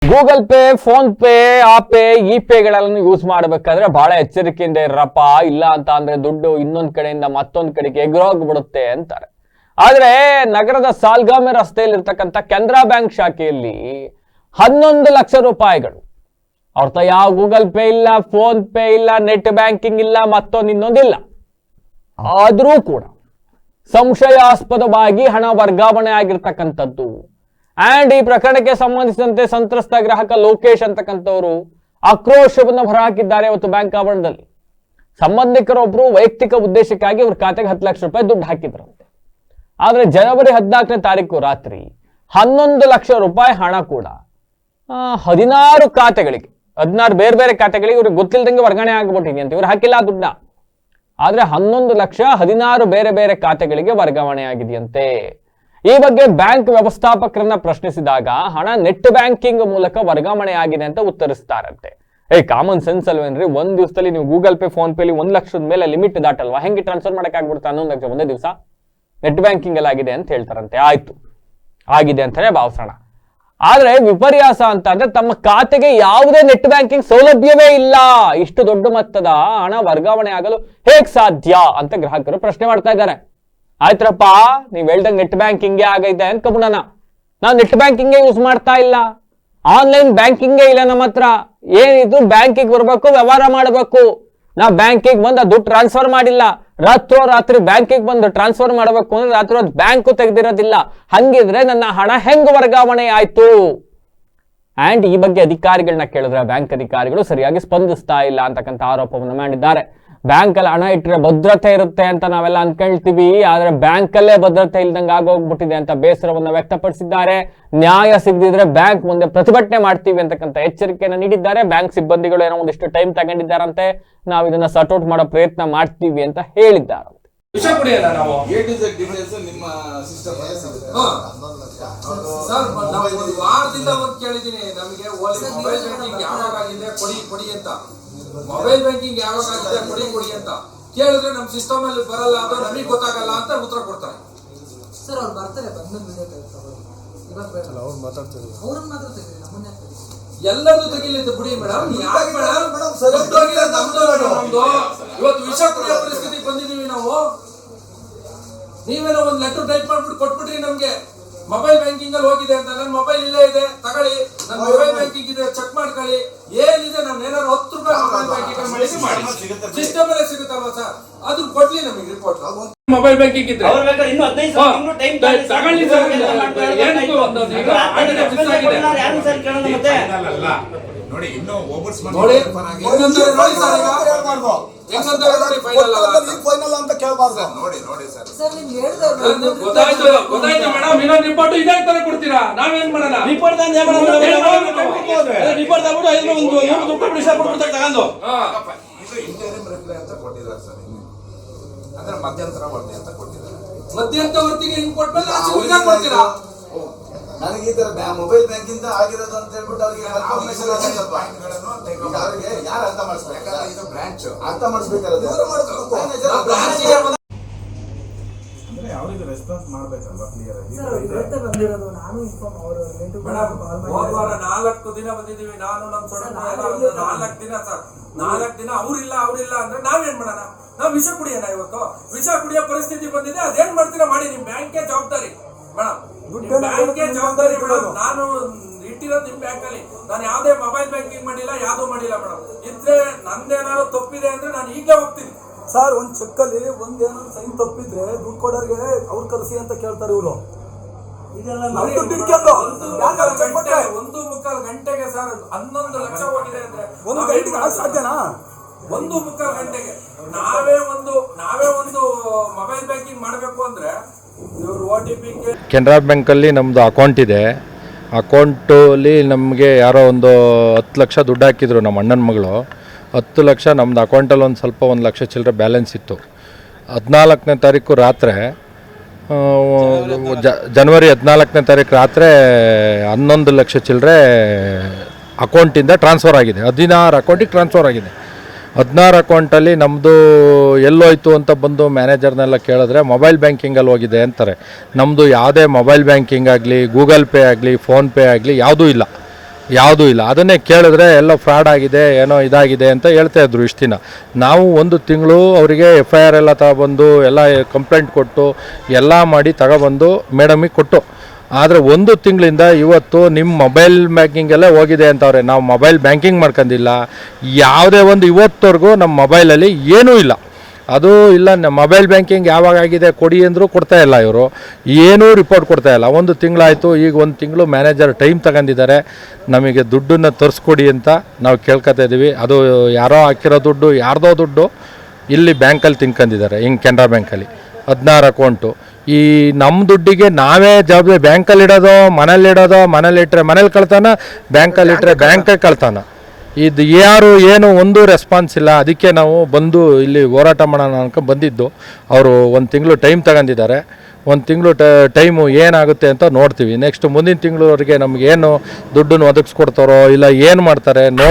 Google Pay, PhonePe, ಆಪೇ, ಇ ಪೇಗಳನ್ನು ಯೂಸ್ ಮಾಡಬೇಕಾದ್ರೆ ಬಹಳ ಎಚ್ಚರಿಕೆಯಿಂದ ಇರಪ್ಪ. ಇಲ್ಲ ಅಂತ ಅಂದ್ರೆ ದುಡ್ಡು ಇನ್ನೊಂದ್ ಕಡೆಯಿಂದ ಮತ್ತೊಂದ್ ಕಡೆಗೆ ಎಗರೋಗ್ಬಿಡುತ್ತೆ ಅಂತಾರೆ. ಆದ್ರೆ ನಗರದ ಸಾಲ್ಗಾಮೆ ರಸ್ತೆಯಲ್ಲಿರ್ತಕ್ಕಂಥ ಕೆನರಾ ಬ್ಯಾಂಕ್ ಶಾಖೆಯಲ್ಲಿ 11 ಲಕ್ಷ ರೂಪಾಯಿಗಳು ಅವ್ರ ಯಾವ ಗೂಗಲ್ ಪೇ ಇಲ್ಲ, ಫೋನ್ ಪೇ ಇಲ್ಲ, ನೆಟ್ ಬ್ಯಾಂಕಿಂಗ್ ಇಲ್ಲ, ಇನ್ನೊಂದಿಲ್ಲ. ಆದ್ರೂ ಕೂಡ ಸಂಶಯಾಸ್ಪದವಾಗಿ ಹಣ ವರ್ಗಾವಣೆ ಆಗಿರ್ತಕ್ಕಂಥದ್ದು. ಅಂಡ್ ಈ ಪ್ರಕರಣಕ್ಕೆ ಸಂಬಂಧಿಸಿದಂತೆ ಸಂತ್ರಸ್ತ ಗ್ರಾಹಕ ಲೋಕೇಶ್ ಅಂತಕ್ಕಂಥವರು ಆಕ್ರೋಶವನ್ನು ಹೊರಹಾಕಿದ್ದಾರೆ ಇವತ್ತು ಬ್ಯಾಂಕ್ ಆವರಣದಲ್ಲಿ. ಸಂಬಂಧಿಕರೊಬ್ರು ವೈಯಕ್ತಿಕ ಉದ್ದೇಶಕ್ಕಾಗಿ ಅವ್ರ ಖಾತೆಗೆ 10 ಲಕ್ಷ ರೂಪಾಯಿ ದುಡ್ಡು ಹಾಕಿದ್ರಂತೆ. ಆದ್ರೆ ಜನವರಿ 14ನೇ ತಾರೀಕು ರಾತ್ರಿ 11 ಲಕ್ಷ ರೂಪಾಯಿ ಹಣ ಕೂಡ 16 ಖಾತೆಗಳಿಗೆ, 16 ಬೇರೆ ಬೇರೆ ಖಾತೆಗಳಿಗೆ ಇವ್ರಿಗೆ ಗೊತ್ತಿಲ್ಲದಂಗೆ ವರ್ಗಾವಣೆ ಆಗ್ಬಿಟ್ಟಿದೆ ಅಂತ. ಇವ್ರು ಹಾಕಿಲ್ಲ ದುಡ್ಡ, ಆದ್ರೆ 11 ಲಕ್ಷ 16 ಬೇರೆ ಬೇರೆ ಖಾತೆಗಳಿಗೆ ವರ್ಗಾವಣೆ ಆಗಿದೆಯಂತೆ. ಈ ಬಗ್ಗೆ ಬ್ಯಾಂಕ್ ವ್ಯವಸ್ಥಾಪಕರನ್ನ ಪ್ರಶ್ನಿಸಿದಾಗ ಹಣ ನೆಟ್ ಬ್ಯಾಂಕಿಂಗ್ ಮೂಲಕ ವರ್ಗಾವಣೆ ಆಗಿದೆ ಅಂತ ಉತ್ತರಿಸ್ತಾರಂತೆ. Common sense ಅಲ್ವೇನ್ರಿ? ಒಂದ್ ದಿವಸದಲ್ಲಿ ನೀವು ಗೂಗಲ್ ಪೇ, ಫೋನ್ ಪೇಲಿ 1 ಲಕ್ಷದ ಮೇಲೆ ಲಿಮಿಟ್ ದಾಟಲ್ವಾ? ಹೆಂಗೆ ಟ್ರಾನ್ಸ್ಫರ್ ಮಾಡಕ್ ಆಗ್ಬಿಡುತ್ತೆ 11 ಲಕ್ಷ ಒಂದೇ ದಿವಸ? ನೆಟ್ ಬ್ಯಾಂಕಿಂಗ್ ಅಲ್ಲಿ ಆಗಿದೆ ಅಂತ ಹೇಳ್ತಾರಂತೆ. ಆಯ್ತು, ಆಗಿದೆ ಅಂತಾನೆ ಭಾವಿಸೋಣ. ಆದ್ರೆ ವಿಪರ್ಯಾಸ ಅಂತ ಅಂದ್ರೆ ತಮ್ಮ ಖಾತೆಗೆ ಯಾವುದೇ ನೆಟ್ ಬ್ಯಾಂಕಿಂಗ್ ಸೌಲಭ್ಯವೇ ಇಲ್ಲ, ಇಷ್ಟು ದೊಡ್ಡ ಮೊತ್ತದ ಹಣ ವರ್ಗಾವಣೆ ಆಗಲು ಹೇಗ್ ಸಾಧ್ಯ ಅಂತ ಗ್ರಾಹಕರು ಪ್ರಶ್ನೆ ಮಾಡ್ತಾ ಇದ್ದಾರೆ. ಆಯ್ತ್ರಪ್ಪ, ನೀವ್ ಹೇಳ್ದಂಗೆ ನೆಟ್ ಬ್ಯಾಂಕಿಂಗೇ ಆಗೈತೆ ಅನ್ಕೊಂಬಿಡೋಣ. ನಾವು ನೆಟ್ ಬ್ಯಾಂಕಿಂಗೇ ಯೂಸ್ ಮಾಡ್ತಾ ಇಲ್ಲ, ಆನ್ಲೈನ್ ಬ್ಯಾಂಕಿಂಗೇ ಇಲ್ಲ ನಮ್ಮ ಹತ್ರ. ಏನಿದ್ರು ಬ್ಯಾಂಕಿಗೆ ಬರ್ಬೇಕು, ವ್ಯವಹಾರ ಮಾಡಬೇಕು. ನಾ ಬ್ಯಾಂಕಿಗೆ ಬಂದು ದುಡ್ಡು ಟ್ರಾನ್ಸ್ಫರ್ ಮಾಡಿಲ್ಲ, ರಾತ್ರಿ ಬ್ಯಾಂಕಿಗೆ ಬಂದು ಟ್ರಾನ್ಸ್ಫರ್ ಮಾಡಬೇಕು ಅಂದ್ರೆ ರಾತ್ರಿ ಬ್ಯಾಂಕು ತೆಗೆದಿರೋದಿಲ್ಲ. ಹಂಗಿದ್ರೆ ನನ್ನ ಹಣ ಹೆಂಗ್ ವರ್ಗಾವಣೆ ಆಯ್ತು? ಅಂಡ್ ಈ ಬಗ್ಗೆ ಅಧಿಕಾರಿಗಳನ್ನ ಕೇಳಿದ್ರೆ ಬ್ಯಾಂಕ್ ಅಧಿಕಾರಿಗಳು ಸರಿಯಾಗಿ ಸ್ಪಂದಿಸ್ತಾ ಇಲ್ಲ ಅಂತಕ್ಕಂಥ ಆರೋಪವನ್ನು ಮಾಡಿದ್ದಾರೆ. ಬ್ಯಾಂಕ್ ಅಲ್ಲಿ ಹಣ ಇಟ್ಟರೆ ಭದ್ರತೆ ಇರುತ್ತೆ ಅಂತ ನಾವೆಲ್ಲ ಅನ್ಕೊಳ್ತೀವಿ, ಆದ್ರೆ ಬ್ಯಾಂಕ್ ಅಲ್ಲೇ ಭದ್ರತೆ ಇಲ್ದಂಗೆ ಆಗೋಗ್ಬಿಟ್ಟಿದೆ ಅಂತ ಬೇಸರವನ್ನು ವ್ಯಕ್ತಪಡಿಸಿದ್ದಾರೆ. ನ್ಯಾಯ ಸಿಗದಿದ್ರೆ ಬ್ಯಾಂಕ್ ಮುಂದೆ ಪ್ರತಿಭಟನೆ ಮಾಡ್ತೀವಿ ಅಂತಕ್ಕಂಥ ಎಚ್ಚರಿಕೆಯನ್ನು ನೀಡಿದ್ದಾರೆ. ಬ್ಯಾಂಕ್ ಸಿಬ್ಬಂದಿಗಳು ಏನೋ ಒಂದಿಷ್ಟು ಟೈಮ್ ತಗೊಂಡಿದ್ದಾರಂತೆ, ನಾವು ಇದನ್ನ ಸಟೌಟ್ ಮಾಡೋ ಪ್ರಯತ್ನ ಮಾಡ್ತೀವಿ ಅಂತ ಹೇಳಿದ್ದಾರಂತೆ. ಮೊಬೈಲ್ ಬ್ಯಾಂಕಿಂಗ್ ಯಾವಾಗ ಆಗಿದೆ ಕೊಡಿ ಅಂತ ಕೇಳಿದ್ರೆ ನಮ್ ಸಿಸ್ಟಮ್ ಅಲ್ಲಿ ಬರಲ್ಲ ಅಂತ ನಮಗೆ ಗೊತ್ತಾಗಲ್ಲ ಅಂತ ಉತ್ತರ ಕೊಡ್ತಾರೆ. ಸರ್ ಅವ್ರು ಬರ್ತಾರೆ, ಎಲ್ಲರೂ ತೆಗಿಲಿದ್ದು ಬಿಡಿ ಮೇಡಮ್. ಇವತ್ತು ವಿಷ ಕುಡಿಯೋ ಪರಿಸ್ಥಿತಿ ಬಂದಿದೀವಿ ನಾವು. ನೀವೇನೋ ಒಂದ್ ಲೆಟರ್ ಟೈಪ್ ಮಾಡ್ಬಿಟ್ಟು ಕೊಟ್ಬಿಟ್ರಿ ನಮ್ಗೆ, ಮೊಬೈಲ್ ಬ್ಯಾಂಕಿಂಗ್ ಅಲ್ಲಿ ಹೋಗಿದೆ ಅಂತ. ನನ್ನ ಮೊಬೈಲ್ ಇಲ್ಲೇ ಇದೆ, ತಗೊಳ್ಳಿ, ನನ್ನ ಮೊಬೈಲ್ ಬ್ಯಾಂಕಿಂಗ್ ಇದೆ, ಚೆಕ್ ಮಾಡ್ಕೊಳ್ಳಿ. ಏನಿದೆ ನಾನು ಏನಾದ್ರು 10 ರೂಪಾಯಿ ಮೊಬೈಲ್ ಬ್ಯಾಂಕಿಂಗ್ ಮಾಡಿ ಸಿಸ್ಟಮ್ ಅಲ್ಲೇ ಸಿಗುತ್ತಲ್ವಾ ಸರ್? ಅದು ಕೊಡ್ಲಿ ನಮಗೆ ರಿಪೋರ್ಟ್. ಮೊಬೈಲ್ ಬ್ಯಾಂಕಿಂಗ್ ಇದ್ರೆ ತಗೊಳ್ಳಿ ಸರ್. ನೋಡಿ ಇನ್ನು ನೋಡಿ ಫೈನಲ್ ಅಂತ ಕೇಳಬಾರ್ದು. ನೋಡಿ ಸರ್ ಗೊತ್ತಾಯ್ತು ಮೇಡಮ್, ಇನ್ನೊಂದು ರಿಪೋರ್ಟ್ ಇದೇ ತರ ಕೊಡ್ತೀರಾ? ನಾವೇನ್ ಮಾಡೋಣ? ರಿಪೋರ್ಟ್ ತಗೊಂಡು ಅಂದ್ರೆ ಮಧ್ಯಂತರವರ್ತಿ ಅಂತ ಕೊಟ್ಟಿದ್ದಾರೆ. ಮಧ್ಯಂತರವರ್ತಿಗೆ ಹಿಂಗ್ ಕೊಟ್ಮೇಲೆ ಕೊಡ್ತೀರಾ? ನನಗೆ ಈ ತರ ಮೊಬೈಲ್ ಬ್ಯಾಂಕಿಂದ ಆಗಿರೋದು ಅಂತ ಹೇಳ್ಬಿಟ್ಟು ಅವ್ರಿಗೆ ಯಾರು ಅರ್ಥ ಮಾಡಿಸ್ಬೇಕು? ಇದು ಬ್ರಾಂಚ್ ಅರ್ಥ ಮಾಡಿಸ್ಬೇಕಾದ್ರೆ ಅವ್ರಿಗೆ ರೆಸ್ಪಾನ್ಸ್ ಮಾಡ್ಬೇಕಲ್ವಾ ಕ್ಲಿಯರ್ ಆಗಿ. 4 ದಿನ ಬಂದಿದ್ದೀವಿ ನಾನು, ನಮ್ 4 ದಿನ ಸರ್. 4 ದಿನ ಅವ್ರಿಲ್ಲ ಅಂದ್ರೆ ನಾವೇನ್ ಮಾಡೋಣ? ನಾವ್ ವಿಷ ಕುಡಿಯೋಣ? ಇವತ್ತು ವಿಷ ಕುಡಿಯೋ ಪರಿಸ್ಥಿತಿ ಬಂದಿದೆ. ಅದೇನ್ ಮಾಡ್ತೀರಾ ಮಾಡಿ, ನಿಮ್ ಬ್ಯಾಂಕೇ ಜವಾಬ್ದಾರಿ ಮೇಡಮ್, ಬ್ಯಾಂಕೇ ಜವಾಬ್ದಾರಿ ಮೇಡಮ್. ನಾನು ಇಟ್ಟಿರೋದು ನಿಮ್ ಬ್ಯಾಂಕ್ ಅಲ್ಲಿ, ನಾನು ಯಾವ್ದೇ ಮೊಬೈಲ್ ಬ್ಯಾಂಕಿಂಗ್ ಮಾಡಿಲ್ಲ, ಯಾವ್ದು ಮಾಡಿಲ್ಲ ಮೇಡಮ್. ಇದ್ರೆ ನಂದೇನಾದ್ರು ತಪ್ಪಿದೆ ಅಂದ್ರೆ ನಾನು ಈಗಲೇ ಹೋಗ್ತೀನಿ ಸರ್. ಒಂದ್ ಚೆಕ್ ಅಲ್ಲಿ ಒಂದೇನಾದ್ರು ಸೈನ್ ತಪ್ಪಿದ್ರೆ ದುಡ್ಡು ಕೊಡೋರಿಗೆ ಅವ್ರು ಕರೆಸಿ ಅಂತ ಕೇಳ್ತಾರೆ ಇವರು. 1.25 ಗಂಟೆಗೆ ಸರ್ 11 ಲಕ್ಷ ಹೋಗಿದೆ ಅಂದ್ರೆ 1 ಗಂಟೆಗೆ ಸಾಧ್ಯನಾ? 1.25 ಗಂಟೆಗೆ ನಾವೇ ಒಂದು ಮೊಬೈಲ್ ಬ್ಯಾಂಕಿಂಗ್ ಮಾಡಬೇಕು ಅಂದ್ರೆ ಇವರು OTP. ಕೆನರಾ ಬ್ಯಾಂಕಲ್ಲಿ ನಮ್ಮದು ಅಕೌಂಟ್ ಇದೆ. ಅಕೌಂಟಲ್ಲಿ ನಮಗೆ ಯಾರೋ ಒಂದು 10 ಲಕ್ಷ ದುಡ್ಡು ಹಾಕಿದ್ರು, ನಮ್ಮ ಅಣ್ಣನ ಮಗಳು. 10 ಲಕ್ಷ ನಮ್ಮದು ಅಕೌಂಟಲ್ಲಿ ಒಂದು ಸ್ವಲ್ಪ 1 ಲಕ್ಷ ಚಿಲ್ಲರೆ ಬ್ಯಾಲೆನ್ಸ್ ಇತ್ತು. 14ನೇ ತಾರೀಕು ರಾತ್ರಿ, ಜನವರಿ 14ನೇ ತಾರೀಕು ರಾತ್ರಿ 11 ಲಕ್ಷ ಚಿಲ್ಲರೆ ಅಕೌಂಟಿಂದ ಟ್ರಾನ್ಸ್ಫರ್ ಆಗಿದೆ. 16 ಅಕೌಂಟಿಗೆ ಟ್ರಾನ್ಸ್ಫರ್ ಆಗಿದೆ. 16 ಅಕೌಂಟಲ್ಲಿ ನಮ್ಮದು ಎಲ್ಲೋಯ್ತು ಅಂತ ಬಂದು ಮ್ಯಾನೇಜರ್ನೆಲ್ಲ ಕೇಳಿದ್ರೆ ಮೊಬೈಲ್ ಬ್ಯಾಂಕಿಂಗಲ್ಲಿ ಹೋಗಿದೆ ಅಂತಾರೆ. ನಮ್ಮದು ಯಾವುದೇ ಮೊಬೈಲ್ ಬ್ಯಾಂಕಿಂಗ್ ಆಗಲಿ, ಗೂಗಲ್ ಪೇ ಆಗಲಿ, ಫೋನ್ಪೇ ಆಗಲಿ ಯಾವುದೂ ಇಲ್ಲ. ಯಾವುದೂ ಇಲ್ಲ. ಅದನ್ನೇ ಕೇಳಿದ್ರೆ ಎಲ್ಲ ಫ್ರಾಡ್ ಆಗಿದೆ, ಏನೋ ಇದಾಗಿದೆ ಅಂತ ಹೇಳ್ತಾ ಇದ್ರು ಇಷ್ಟು ದಿನ. ನಾವು 1 ತಿಂಗಳು ಅವರಿಗೆ FIR ಎಲ್ಲ ತಗೊಬಂದು ಎಲ್ಲ ಕಂಪ್ಲೇಂಟ್ ಕೊಟ್ಟು ಎಲ್ಲ ಮಾಡಿ ತಗೊಬಂದು ಮೇಡಮಿಗೆ ಕೊಟ್ಟು, ಆದರೆ 1 ತಿಂಗಳಿಂದ ಇವತ್ತು ನಿಮ್ಮ ಮೊಬೈಲ್ ಬ್ಯಾಂಕಿಂಗೆಲ್ಲ ಹೋಗಿದೆ ಅಂತವ್ರೆ. ನಾವು ಮೊಬೈಲ್ ಬ್ಯಾಂಕಿಂಗ್ ಮಾಡ್ಕೊಂಡಿಲ್ಲ, ಯಾವುದೇ ಒಂದು ಇವತ್ತವರೆಗೂ ನಮ್ಮ ಮೊಬೈಲಲ್ಲಿ ಏನೂ ಇಲ್ಲ. ಅದು ಇಲ್ಲ, ಮೊಬೈಲ್ ಬ್ಯಾಂಕಿಂಗ್ ಯಾವಾಗ ಆಗಿದೆ ಕೊಡಿ ಅಂದರೂ ಕೊಡ್ತಾ ಇಲ್ಲ ಇವರು, ಏನೂ ರಿಪೋರ್ಟ್ ಕೊಡ್ತಾ ಇಲ್ಲ. 1 ತಿಂಗಳಾಯಿತು. ಈಗ 1 ತಿಂಗಳು ಮ್ಯಾನೇಜರ್ ಟೈಮ್ ತಗೊಂಡಿದ್ದಾರೆ ನಮಗೆ ದುಡ್ಡನ್ನು ತರಿಸ್ಕೊಡಿ ಅಂತ ನಾವು ಕೇಳ್ಕೊತಾ ಇದ್ದೀವಿ. ಅದು ಯಾರೋ ಹಾಕಿರೋ ದುಡ್ಡು, ಯಾರ್ದೋ ದುಡ್ಡು ಇಲ್ಲಿ ಬ್ಯಾಂಕಲ್ಲಿ ತಿನ್ಕೊಂಡಿದ್ದಾರೆ. ಹಿಂಗೆ ಕೆನರಾ ಬ್ಯಾಂಕಲ್ಲಿ 16 ಅಕೌಂಟು. ಈ ನಮ್ಮ ದುಡ್ಡಿಗೆ ನಾವೇ ಜವಾಬ್ದಾರಿ. ಬ್ಯಾಂಕಲ್ಲಿಡೋದು, ಮನೇಲಿಡೋದು, ಮನೇಲಿಟ್ಟರೆ ಮನೇಲಿ ಕಳ್ತಾನ, ಬ್ಯಾಂಕಲ್ಲಿಟ್ಟರೆ ಬ್ಯಾಂಕೇ ಕಳ್ತಾನ. ಇದು ಯಾರು ಏನು ಒಂದು ರೆಸ್ಪಾನ್ಸ್ ಇಲ್ಲ. ಅದಕ್ಕೆ ನಾವು ಬಂದು ಇಲ್ಲಿ ಹೋರಾಟ ಮಾಡೋಣ ಅನ್ಕೊಂಡು ಬಂದಿದ್ದು. ಅವರು 1 ತಿಂಗಳು ಟೈಮ್ ತಗೊಂಡಿದ್ದಾರೆ. 1 ತಿಂಗಳು ಟೈಮು ಏನಾಗುತ್ತೆ ಅಂತ ನೋಡ್ತೀವಿ. ನೆಕ್ಸ್ಟ್ ಮುಂದಿನ ತಿಂಗಳವರೆಗೆ ನಮಗೇನು ದುಡ್ಡನ್ನು ಒದಗಿಸ್ಕೊಡ್ತಾರೋ ಇಲ್ಲ ಏನು ಮಾಡ್ತಾರೆ